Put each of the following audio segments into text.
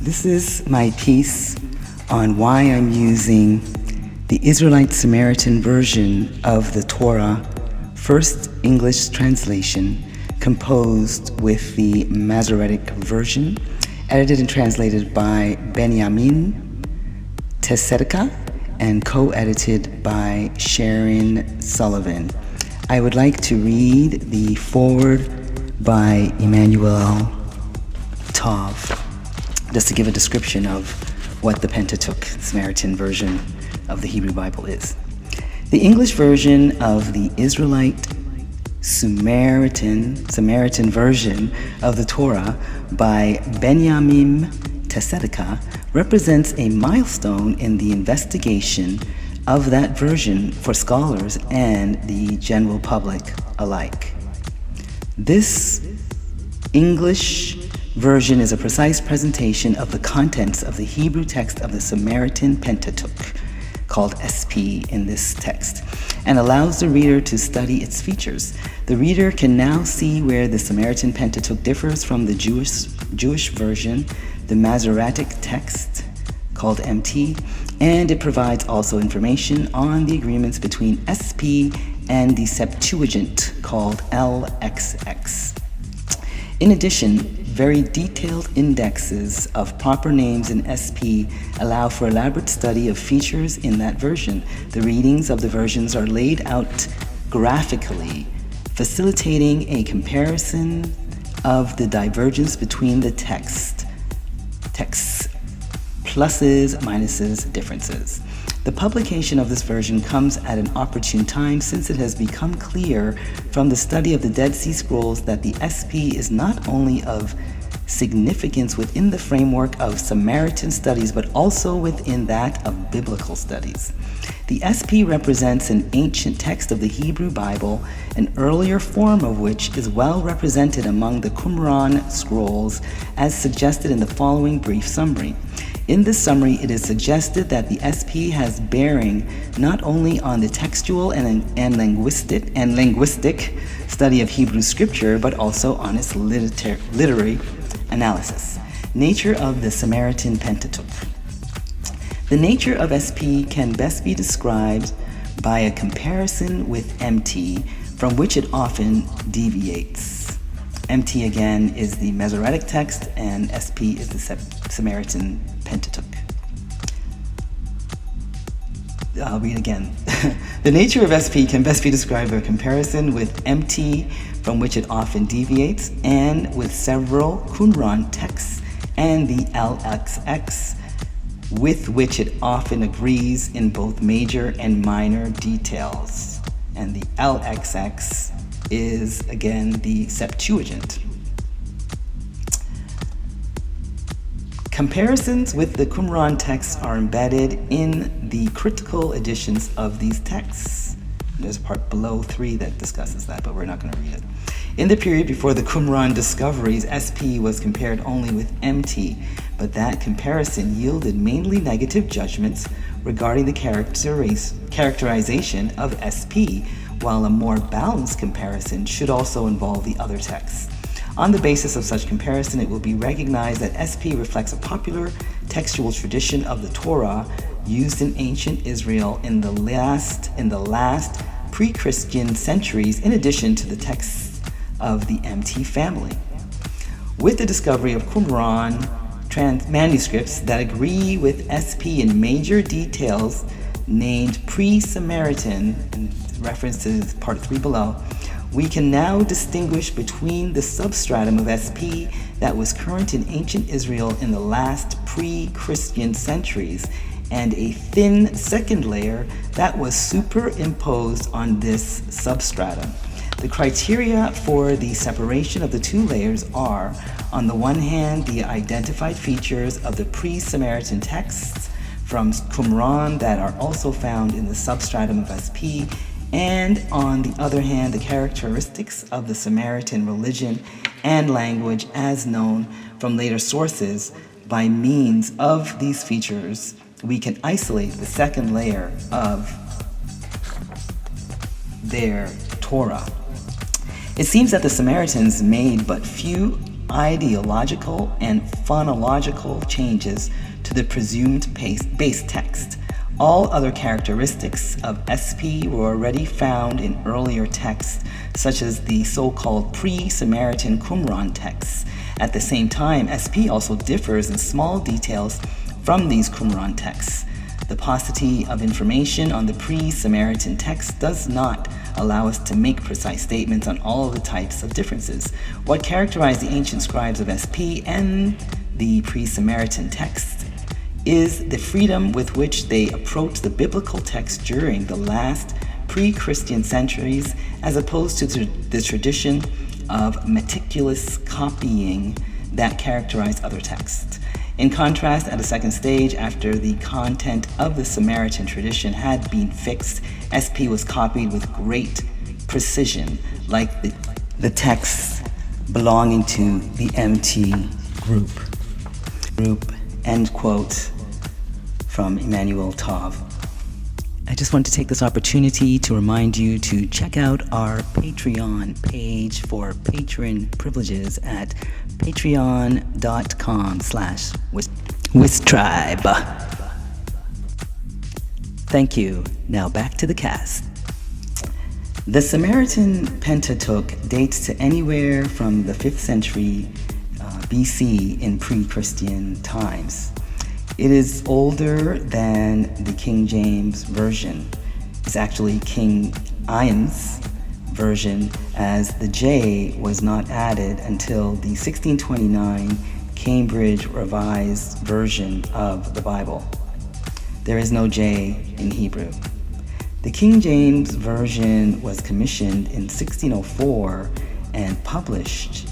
This is my piece on why I'm using the Israelite Samaritan version of the Torah, first English translation, composed with the Masoretic version, edited and translated by Benjamin Pentateuch and co-edited by Sharon Sullivan. I would like to read the foreword by Emmanuel Tov, just to give a description of what the Pentateuch, Samaritan version of the Hebrew Bible is. The English version of the Israelite Samaritan version of the Torah by Benjamin Pentateuch represents a milestone in the investigation of that version for scholars and the general public alike. This English version is a precise presentation of the contents of the Hebrew text of the Samaritan Pentateuch, called SP in this text, and allows the reader to study its features. The reader can now see where the Samaritan Pentateuch differs from the Jewish version, the Masoretic text, called MT, and it provides also information on the agreements between SP and the Septuagint, called LXX. In addition, very detailed indexes of proper names in SP allow for elaborate study of features in that version. The readings of the versions are laid out graphically, facilitating a comparison of the divergence between the texts, pluses, minuses, differences. The publication of this version comes at an opportune time, since it has become clear from the study of the Dead Sea Scrolls that the SP is not only of significance within the framework of Samaritan studies, but also within that of biblical studies. The SP represents an ancient text of the Hebrew Bible, an earlier form of which is well represented among the Qumran scrolls, as suggested in the following brief summary. In this summary, it is suggested that the SP has bearing not only on the textual and linguistic study of Hebrew scripture, but also on its literary analysis. Nature of the Samaritan Pentateuch. The nature of SP can best be described by a comparison with MT, from which it often deviates. MT again is the Masoretic text, and SP is the Samaritan Pentateuch. I'll read again. The nature of SP can best be described by a comparison with MT, from which it often deviates, and with several Qumran texts, and the LXX, with which it often agrees in both major and minor details. And the LXX is, again, the Septuagint. Comparisons with the Qumran texts are embedded in the critical editions of these texts. There's a part below 3 that discusses that, but we're not going to read it. In the period before the Qumran discoveries, SP was compared only with MT, but that comparison yielded mainly negative judgments regarding the characterization of SP, while a more balanced comparison should also involve the other texts. On the basis of such comparison, it will be recognized that SP reflects a popular textual tradition of the Torah used in ancient Israel in the last pre-Christian centuries, in addition to the texts of the MT family. With the discovery of Qumran manuscripts that agree with SP in major details named pre-Samaritan, and references part 3 below, we can now distinguish between the substratum of SP that was current in ancient Israel in the last pre-Christian centuries, and a thin second layer that was superimposed on this substratum. The criteria for the separation of the two layers are, on the one hand, the identified features of the pre-Samaritan texts from Qumran that are also found in the substratum of SP, and on the other hand, the characteristics of the Samaritan religion and language as known from later sources. By means of these features, we can isolate the second layer of their Torah. It seems that the Samaritans made but few ideological and phonological changes to the presumed base text. All other characteristics of SP were already found in earlier texts, such as the so-called pre-Samaritan Qumran texts. At the same time, SP also differs in small details from these Qumran texts. The paucity of information on the pre-Samaritan text does not allow us to make precise statements on all of the types of differences. What characterized the ancient scribes of SP and the pre-Samaritan texts is the freedom with which they approached the biblical text during the last pre-Christian centuries, as opposed to the tradition of meticulous copying that characterized other texts. In contrast, at a second stage, after the content of the Samaritan tradition had been fixed, SP was copied with great precision, like the texts belonging to the MT group. End quote from Emmanuel Tov. I just want to take this opportunity to remind you to check out our Patreon page for patron privileges at patreon.com/Wistribe. Thank you. Now back to the cast. The Samaritan Pentateuch dates to anywhere from the 5th century BC in pre-Christian times. It is older than the King James Version. It's actually King Iam's version, as the J was not added until the 1629 Cambridge Revised Version of the Bible. There is no J in Hebrew. The King James Version was commissioned in 1604 and published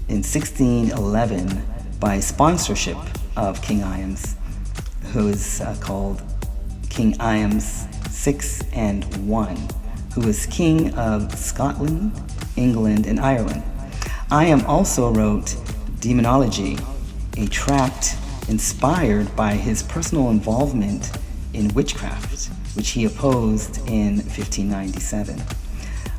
in 1611 by sponsorship of King Iam's, who is called King Iam's 6 and 1, who was King of Scotland, England, and Ireland. Iam also wrote Demonology, a tract inspired by his personal involvement in witchcraft, which he opposed in 1597.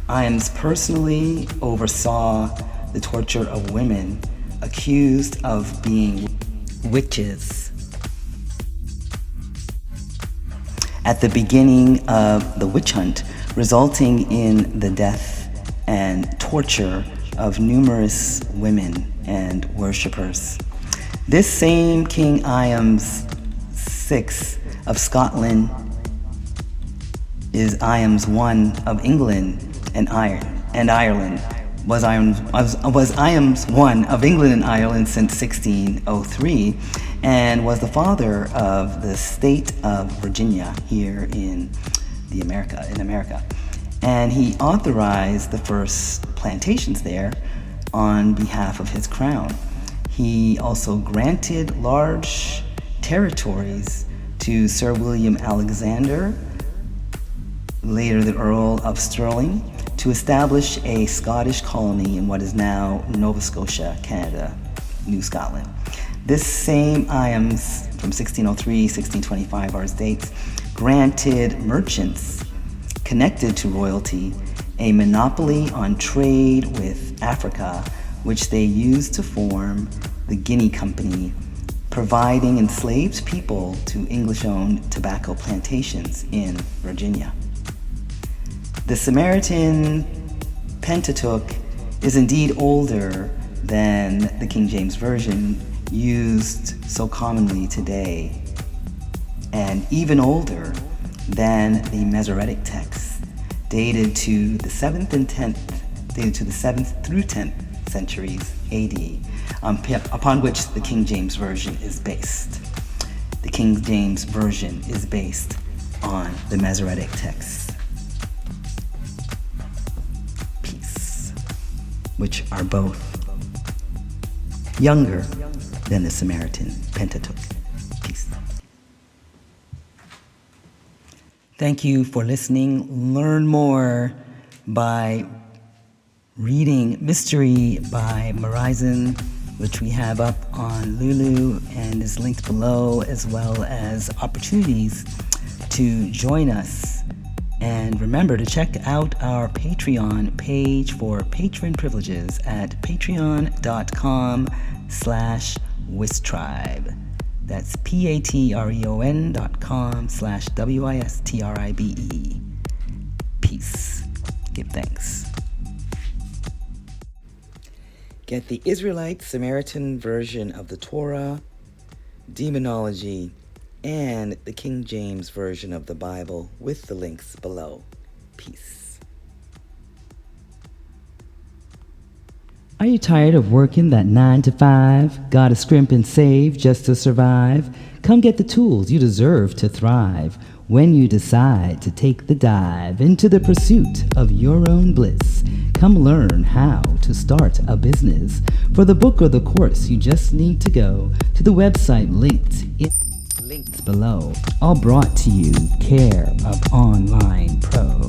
Iams personally oversaw the torture of women accused of being witches. At the beginning of the witch hunt, resulting in the death and torture of numerous women and worshippers. This same King Iam's 6 of Scotland is Iam's 1 of England and Ireland. Was Iam's 1 of England and Ireland since 1603, and was the father of the state of Virginia here in America. And he authorized the first plantations there on behalf of his crown. He also granted large territories to Sir William Alexander, later the Earl of Stirling, to establish a Scottish colony in what is now Nova Scotia, Canada, New Scotland. This same Iams from 1603, 1625 are his dates, granted merchants connected to royalty a monopoly on trade with Africa, which they used to form the Guinea Company, providing enslaved people to English-owned tobacco plantations in Virginia. The Samaritan Pentateuch is indeed older than the King James Version used so commonly today, and even older than the Masoretic text, dated to the 7th through 10th centuries AD, upon which the King James Version is based. The King James Version is based on the Masoretic texts, which are both younger than the Samaritan Pentateuch. Peace. Thank you for listening. Learn more by reading Misstory by Morrizon, which we have up on Lulu and is linked below, as well as opportunities to join us And remember to check out our Patreon page for patron privileges at patreon.com/wistribe. That's patreon.com/wistribe. Peace. Give thanks. Get the Israelite Samaritan version of the Torah, Demonology, and the King James Version of the Bible with the links below. Peace. Are you tired of working that 9 to 5? Gotta scrimp and save just to survive? Come get the tools you deserve to thrive when you decide to take the dive into the pursuit of your own bliss. Come learn how to start a business. For the book or the course, you just need to go to the website linked below. All brought to you care of OnlinePro.